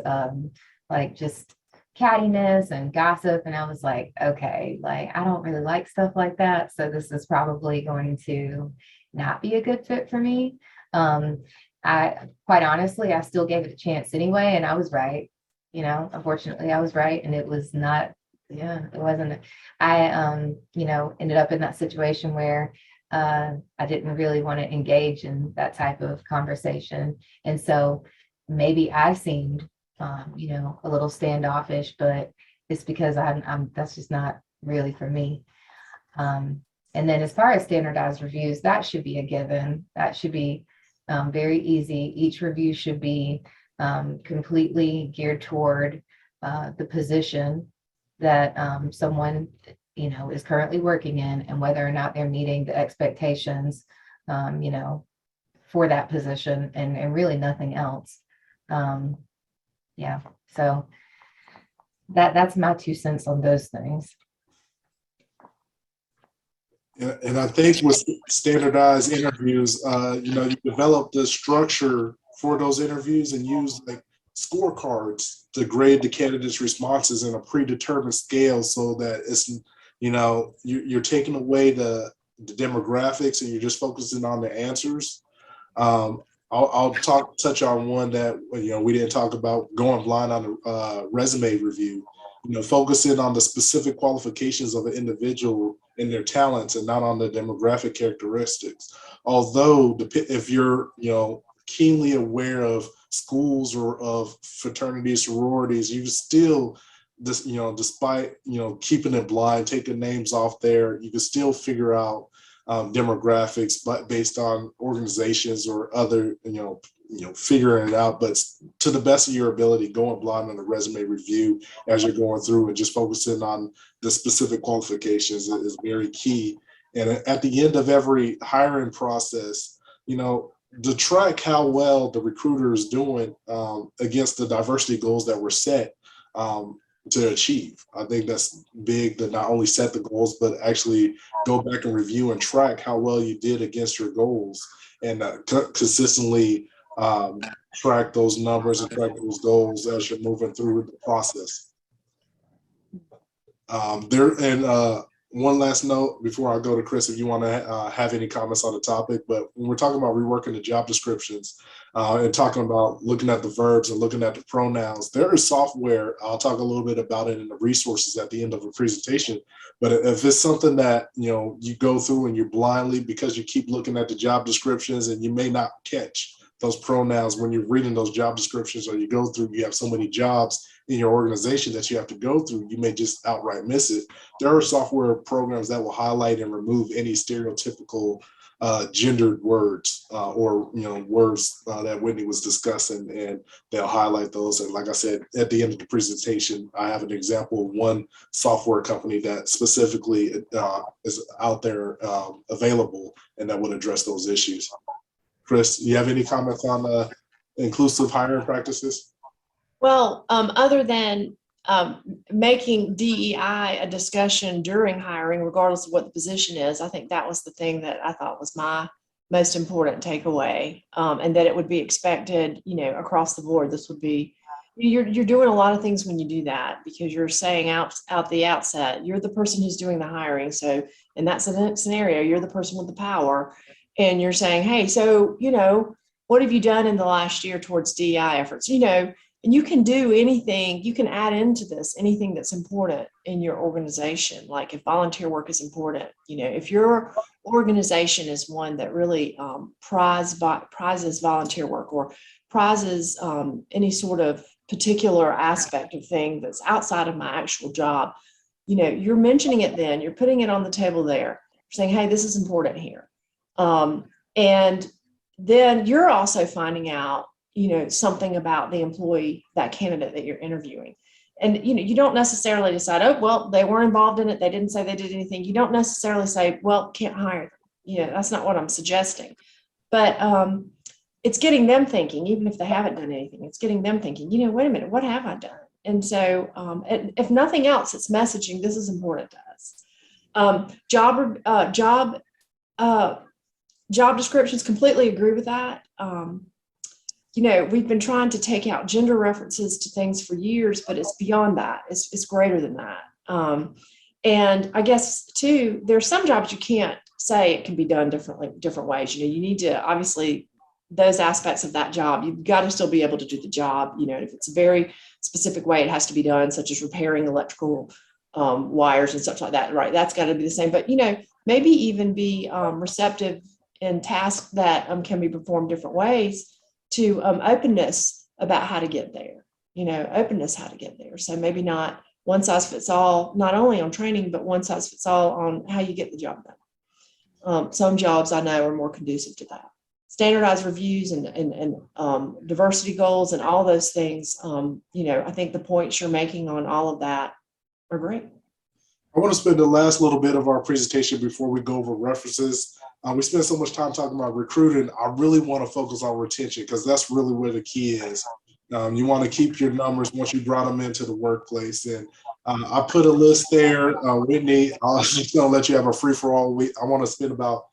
like just cattiness and gossip. And I was like, okay, like, I don't really like stuff like that. So this is probably going to not be a good fit for me. I quite honestly, I still gave it a chance anyway. And I was right. Unfortunately I was right. And it was not, it wasn't, I, ended up in that situation where I didn't really want to engage in that type of conversation. And so maybe I seemed, a little standoffish, but it's because I'm that's just not really for me. And then as far as standardized reviews, that should be a given. That should be very easy. Each review should be completely geared toward the position that someone is currently working in, and whether or not they're meeting the expectations, for that position, and really nothing else. So that's my 2 cents on those things. And I think with standardized interviews, you develop the structure for those interviews and use like scorecards to grade the candidates' responses in a predetermined scale, so that it's, you're taking away the demographics and you're just focusing on the answers. I'll touch on one that we didn't talk about, going blind on the resume review. Focusing on the specific qualifications of an individual and their talents, and not on the demographic characteristics. Although if you're keenly aware of schools or of fraternities, sororities, you still, despite keeping it blind, taking names off there, you can still figure out demographics, but based on organizations or other, figuring it out. But to the best of your ability, going blind on the resume review as you're going through, and just focusing on the specific qualifications is very key. And at the end of every hiring process, to track how well the recruiter is doing against the diversity goals that were set to achieve. I think that's big, to not only set the goals, but actually go back and review and track how well you did against your goals, and consistently track those numbers and track those goals as you're moving through the process. One last note before I go to Chris, if you want to have any comments on the topic, but when we're talking about reworking the job descriptions and talking about looking at the verbs and looking at the pronouns, there is software. I'll talk a little bit about it in the resources at the end of the presentation. But if it's something that you go through and you're blindly, because you keep looking at the job descriptions and you may not catch those pronouns when you're reading those job descriptions, or you go through, you have so many jobs in your organization that you have to go through, you may just outright miss it. There are software programs that will highlight and remove any stereotypical gendered words or words that Whitney was discussing, and they'll highlight those. And like I said, at the end of the presentation, I have an example of one software company that specifically is out there available and that would address those issues. Chris, you have any comments on inclusive hiring practices? Well, other than making DEI a discussion during hiring, regardless of what the position is, I think that was the thing that I thought was my most important takeaway, and that it would be expected, across the board. This would be, you're doing a lot of things when you do that, because you're saying out the outset, you're the person who's doing the hiring. So in that scenario, you're the person with the power, and you're saying, hey, so, what have you done in the last year towards DEI efforts? And you can do anything, you can add into this anything that's important in your organization. Like if volunteer work is important, if your organization is one that really prizes volunteer work, or prizes any sort of particular aspect of thing that's outside of my actual job, you're mentioning it then, you're putting it on the table there, saying, hey, this is important here. And then you're also finding out something about the employee, that candidate that you're interviewing. And, you don't necessarily decide, oh, well, they weren't involved in it, they didn't say they did anything. You don't necessarily say, well, can't hire them. That's not what I'm suggesting. But it's getting them thinking, even if they haven't done anything, it's getting them thinking, wait a minute, what have I done? And so if nothing else, it's messaging, this is important to us. Job descriptions, completely agree with that. We've been trying to take out gender references to things for years, but it's beyond that. It's greater than that. And I guess too, there's some jobs you can't say it can be done different ways. You need to, obviously, those aspects of that job, you've got to still be able to do the job. If it's a very specific way it has to be done, such as repairing electrical wires and stuff like that, right? That's got to be the same. But, maybe even be receptive in tasks that can be performed different ways, to openness about how to get there, openness how to get there. So maybe not one size fits all, not only on training, but one size fits all on how you get the job done. Some jobs I know are more conducive to that. Standardized reviews and diversity goals and all those things, I think the points you're making on all of that are great. I want to spend the last little bit of our presentation before we go over references. We spend so much time talking about recruiting. I really want to focus on retention, because that's really where the key is. You want to keep your numbers once you brought them into the workplace. And I put a list there. Whitney, I'm just going to let you have a free for all. I want to spend about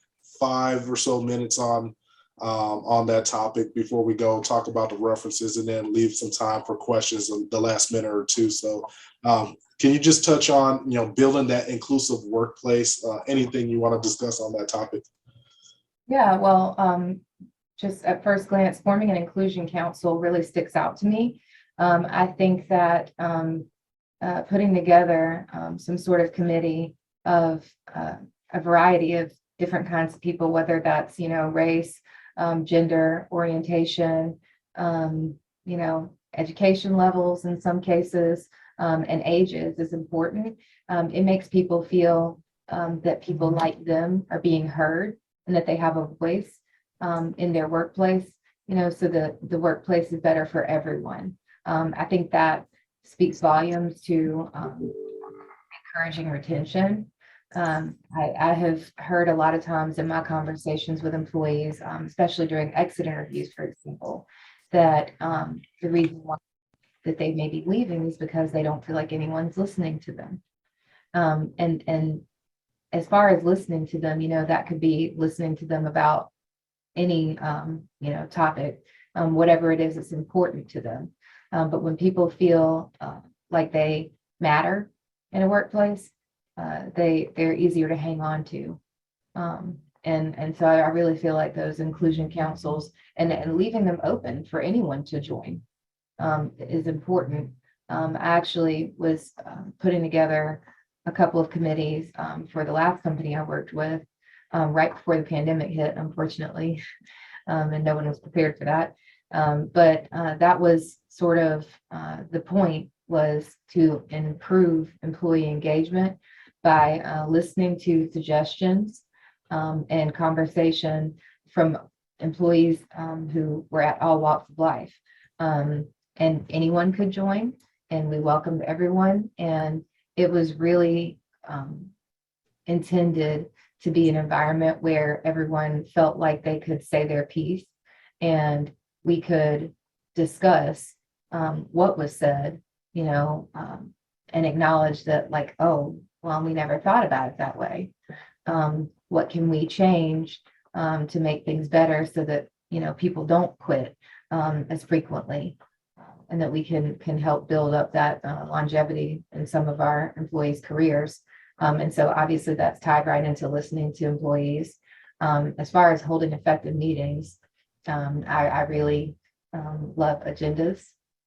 5 or so minutes on that topic before we go talk about the references, and then leave some time for questions in the last minute or two. So can you just touch on, building that inclusive workplace, anything you want to discuss on that topic? Yeah, well, just at first glance, forming an inclusion council really sticks out to me. I think that putting together some sort of committee of a variety of different kinds of people, whether that's, race, gender, orientation, education levels in some cases, and ages is important. It makes people feel that people like them are being heard, and that they have a voice in their workplace, so the workplace is better for everyone. I think that speaks volumes to encouraging retention. I have heard a lot of times in my conversations with employees, especially during exit interviews, for example, that the reason why that they may be leaving is because they don't feel like anyone's listening to them. And as far as listening to them, that could be listening to them about any, topic, whatever it is that's important to them. But when people feel like they matter in a workplace, they're easier to hang on to. And so I really feel like those inclusion councils and leaving them open for anyone to join is important. I actually was putting together a couple of committees for the last company I worked with right before the pandemic hit, unfortunately, and no one was prepared for that. But that was sort of the point, was to improve employee engagement by listening to suggestions and conversation from employees who were at all walks of life. And anyone could join, and we welcomed everyone. And it was really intended to be an environment where everyone felt like they could say their piece, and we could discuss what was said, and acknowledge that, like, oh, well, we never thought about it that way. What can we change to make things better so that, people don't quit as frequently, and that we can help build up that longevity in some of our employees' careers. And so obviously that's tied right into listening to employees. As far as holding effective meetings, I really love agendas.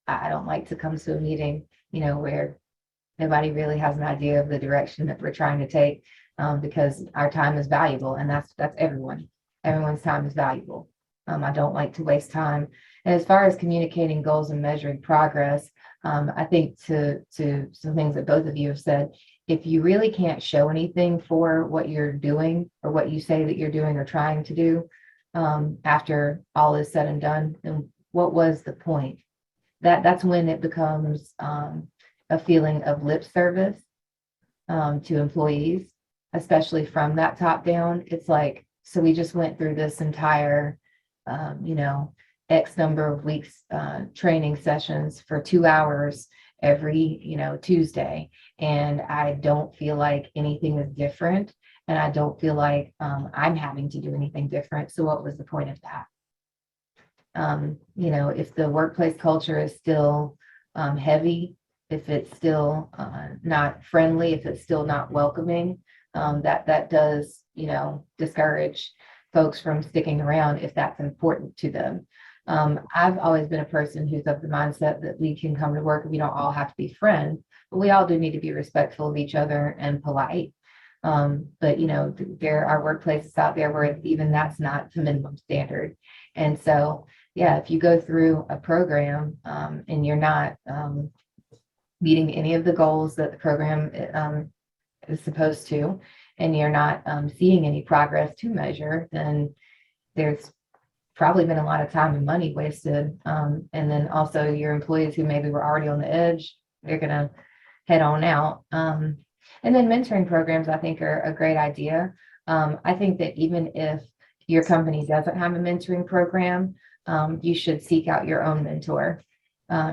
I don't like to come to a meeting, where nobody really has an idea of the direction that we're trying to take, because our time is valuable, and that's everyone. Everyone's time is valuable. I don't like to waste time. And as far as communicating goals and measuring progress, I think to some things that both of you have said, if you really can't show anything for what you're doing or what you say that you're doing or trying to do, after all is said and done, then what was the point? That's when it becomes a feeling of lip service to employees, especially from that top down. It's like, so we just went through this entire, X number of weeks training sessions for 2 hours every, Tuesday, and I don't feel like anything is different, and I don't feel like I'm having to do anything different. So what was the point of that? If the workplace culture is still heavy, if it's still not friendly, if it's still not welcoming, that does, discourage folks from sticking around if that's important to them. I've always been a person who's of the mindset that we can come to work and we don't all have to be friends, but we all do need to be respectful of each other and polite. But there are workplaces out there where even that's not the minimum standard. And so, yeah, if you go through a program and you're not meeting any of the goals that the program is supposed to, and you're not seeing any progress to measure, then there's probably been a lot of time and money wasted. And then also your employees who maybe were already on the edge, they're going to head on out. And then mentoring programs, I think, are a great idea. I think that even if your company doesn't have a mentoring program, you should seek out your own mentor,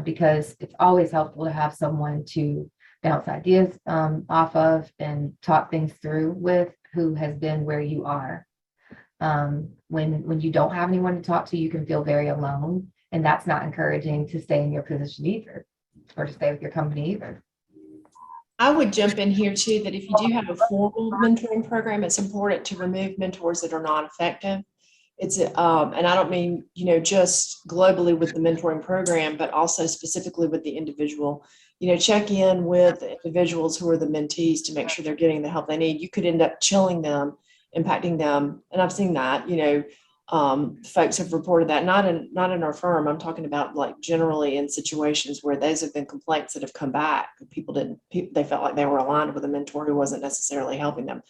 because it's always helpful to have someone to bounce ideas off of and talk things through with, who has been where you are. When you don't have anyone to talk to, you can feel very alone, and that's not encouraging to stay in your position either, or to stay with your company either. I would jump in here too, that if you do have a formal mentoring program, it's important to remove mentors that are not effective. It's and I don't mean, just globally with the mentoring program, but also specifically with the individual. Check in with the individuals who are the mentees to make sure they're getting the help they need. You could end up chilling them, impacting them, and I've seen that. Folks have reported that, not in our firm. I'm talking about like generally in situations where those have been complaints that have come back. They felt like they were aligned with a mentor who wasn't necessarily helping them.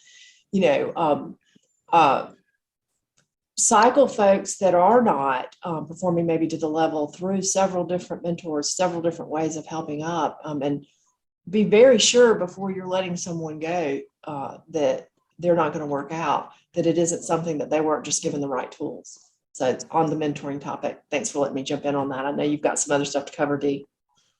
Cycle folks that are not performing maybe to the level through several different mentors, several different ways of helping up, and be very sure before you're letting someone go that they're not going to work out, that it isn't something that they weren't just given the right tools. So it's on the mentoring topic. Thanks for letting me jump in on that. I know you've got some other stuff to cover, Dee.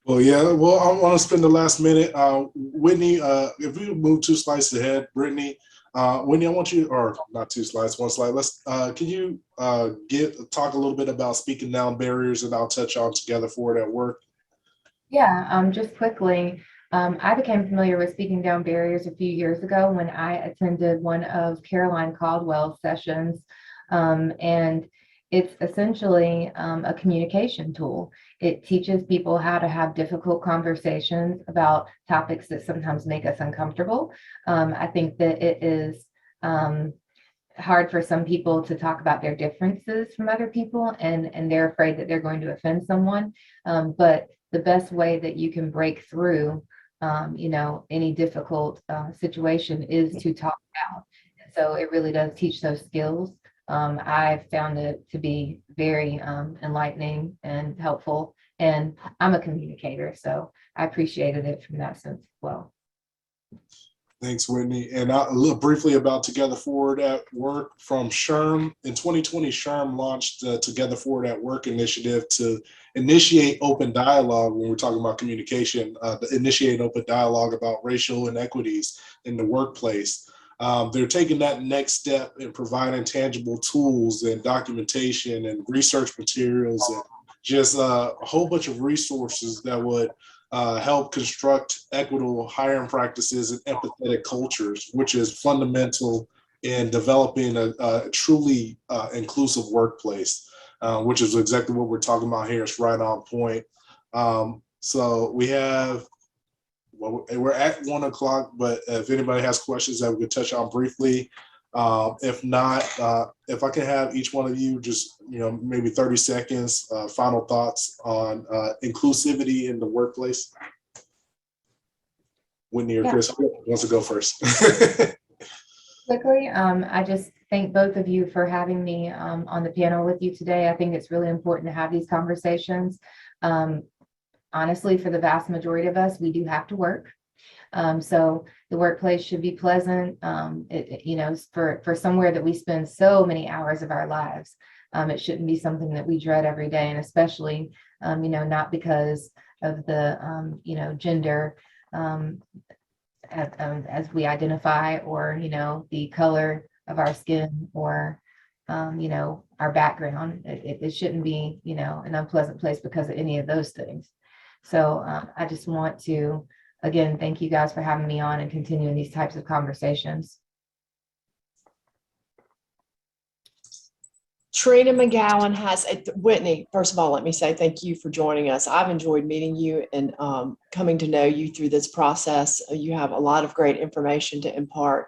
Well, yeah. Well, I want to spend the last minute. Whitney, if we move 2 slides ahead, Brittany, Whitney, I want you, or not 2 slides, 1 slide. Can you talk a little bit about speaking down barriers, and I'll touch on together for it at work? Yeah, just quickly, I became familiar with speaking down barriers a few years ago when I attended one of Caroline Caldwell's sessions, and it's essentially a communication tool. It teaches people how to have difficult conversations about topics that sometimes make us uncomfortable. I think that it is hard for some people to talk about their differences from other people, and they're afraid that they're going to offend someone. But the best way that you can break through any difficult situation is to talk out. So it really does teach those skills. I found it to be very enlightening and helpful. And I'm a communicator, so I appreciated it from that sense as well. Thanks, Whitney. And a little briefly about Together Forward at Work from SHRM. In 2020, SHRM launched the Together Forward at Work initiative to initiate open dialogue when we're talking about communication, initiate open dialogue about racial inequities in the workplace. They're taking that next step in providing tangible tools and documentation and research materials and just a whole bunch of resources that would help construct equitable hiring practices and empathetic cultures, which is fundamental in developing a truly inclusive workplace, which is exactly what we're talking about here. It's right on point. So we have, well, we're at 1 o'clock, but if anybody has questions that we could touch on briefly, if not, if I can have each one of you just, maybe 30 seconds, final thoughts on inclusivity in the workplace. Whitney or Chris, who wants to go first? Quickly, I just thank both of you for having me on the panel with you today. I think it's really important to have these conversations. Honestly, for the vast majority of us, we do have to work. So the workplace should be pleasant, for somewhere that we spend so many hours of our lives. It shouldn't be something that we dread every day, and especially, not because of the, gender as we identify, or, the color of our skin, or, our background. It shouldn't be, an unpleasant place because of any of those things. So I just want to, again, thank you guys for having me on and continuing these types of conversations. Trina McGowan has, Whitney, first of all, let me say thank you for joining us. I've enjoyed meeting you and coming to know you through this process. You have a lot of great information to impart.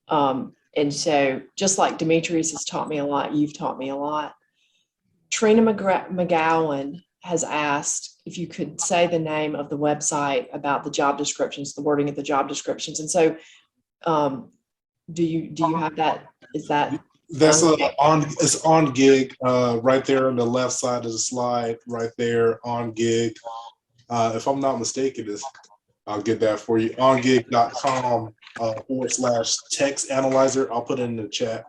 And so just like Demetrius has taught me a lot, you've taught me a lot. Trina McGowan has asked if you could say the name of the website about the job descriptions, the wording of the job descriptions. And so do you have that? Is that? That's it's on gig, right there on the left side of the slide, right there on gig. If I'm not mistaken, I'll get that for you. ongig.com /text analyzer. I'll put it in the chat.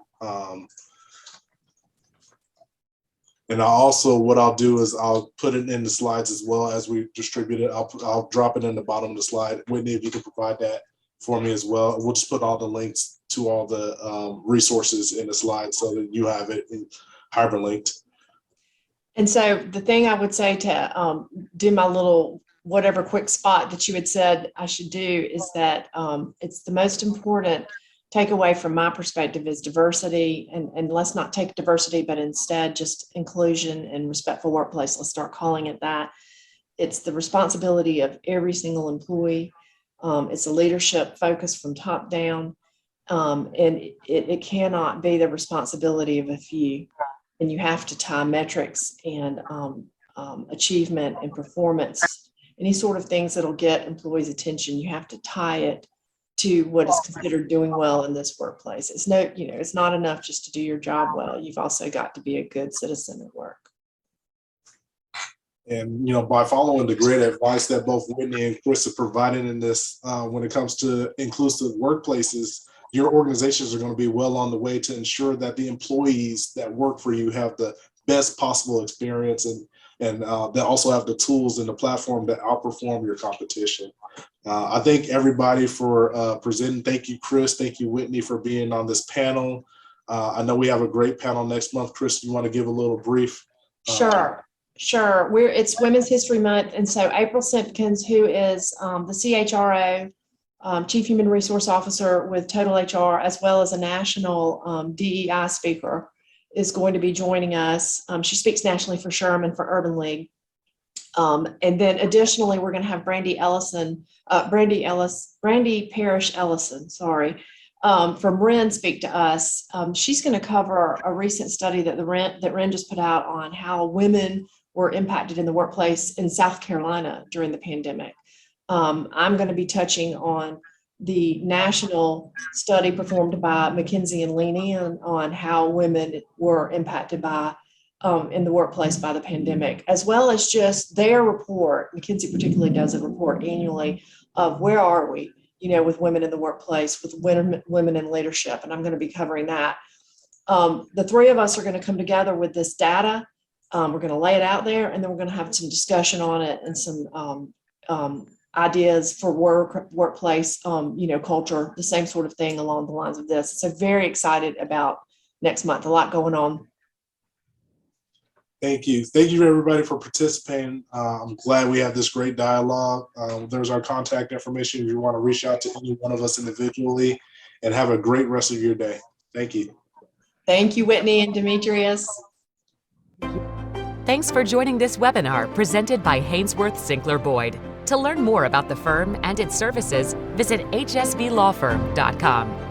And what I'll do is I'll put it in the slides as well as we distribute it. I'll drop it in the bottom of the slide. Whitney, if you could provide that for me as well. We'll just put all the links to all the resources in the slide so that you have it hyperlinked. And so the thing I would say to do my little whatever quick spot that you had said I should do is that it's the most important takeaway from my perspective is diversity, and let's not take diversity, but instead just inclusion and respectful workplace. Let's start calling it that. It's the responsibility of every single employee. It's a leadership focus from top down, and it cannot be the responsibility of a few. And you have to tie metrics and achievement and performance, any sort of things that'll get employees' attention. You have to tie it to what is considered doing well in this workplace. It's it's not enough just to do your job well. You've also got to be a good citizen at work. And, by following the great advice that both Whitney and Chris have provided in this, when it comes to inclusive workplaces, your organizations are going to be well on the way to ensure that the employees that work for you have the best possible experience and that also have the tools and the platform that outperform your competition. I thank everybody for presenting. Thank you, Chris. Thank you, Whitney, for being on this panel. I know we have a great panel next month. Chris, you want to give a little brief? Sure. It's Women's History Month, and so April Simpkins, who is the CHRO, Chief Human Resource Officer with Total HR, as well as a national DEI speaker, is going to be joining us. She speaks nationally for SHRM and for Urban League. And then additionally, we're going to have Brandy Parrish Ellison, from REN speak to us. She's going to cover a recent study that REN just put out on how women were impacted in the workplace in South Carolina during the pandemic. I'm going to be touching on the national study performed by McKinsey and Leany on how women were impacted by in the workplace by the pandemic, as well as just their report. McKinsey particularly does a report annually of where are we, with women in the workplace, with women in leadership, and I'm going to be covering that. The three of us are going to come together with this data. We're going to lay it out there, and then we're going to have some discussion on it and some ideas for workplace, culture, the same sort of thing along the lines of this. So very excited about next month. A lot going on. Thank you. Thank you, everybody, for participating. I'm glad we had this great dialogue. There's our contact information if you want to reach out to any one of us individually, and have a great rest of your day. Thank you. Thank you, Whitney and Demetrius. Thanks for joining this webinar presented by Hainsworth Sinclair Boyd. To learn more about the firm and its services, visit hsblawfirm.com.